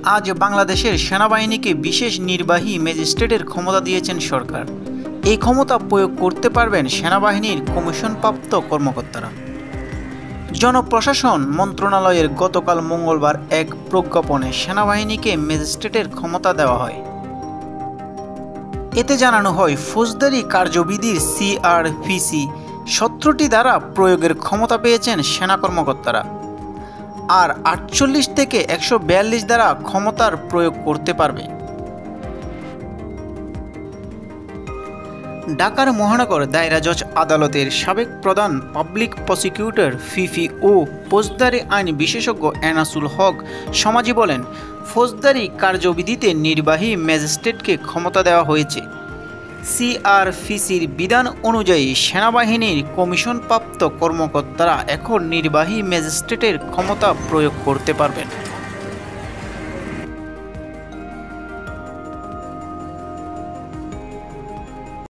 আজ বাংলাদেশের সেনাবাহিনীকে বিশেষ নির্বাহী ম্যাজিস্ট্রেটের ক্ষমতা দিয়েছেন সরকার। এই ক্ষমতা প্রয়োগ করতে পারবেন সেনাবাহিনীর কমিশনপ্রাপ্ত কর্মকর্তারা। জনপ্রশাসন মন্ত্রণালয়ের গতকাল মঙ্গলবার এক প্রজ্ঞাপনে সেনাবাহিনীকে ম্যাজিস্ট্রেটের ক্ষমতা দেওয়া হয়। এতে জানানো হয়, ফৌজদারি কার্যবিধির CRPC 17টি ধারা প্রয়োগের ক্ষমতা পেয়েছেন সেনা কর্মকর্তারা, আর 48 থেকে 142 দ্বারা ক্ষমতার প্রয়োগ করতে পারবে। ঢাকার মহানগর দায়রা জজ আদালতের সাবেক প্রধান পাবলিক প্রসিকিউটর ফিফি ও ফৌজদারি আইন বিশেষজ্ঞ এনাসুল হক সমাজি বলেন, ফৌজদারি কার্যবিধিতে নির্বাহী ম্যাজিস্ট্রেটকে ক্ষমতা দেওয়া হয়েছে। CRPCর বিধান অনুযায়ী সেনাবাহিনীর কমিশনপ্রাপ্ত কর্মকর্তারা এখন নির্বাহী ম্যাজিস্ট্রেটের ক্ষমতা প্রয়োগ করতে পারবেন।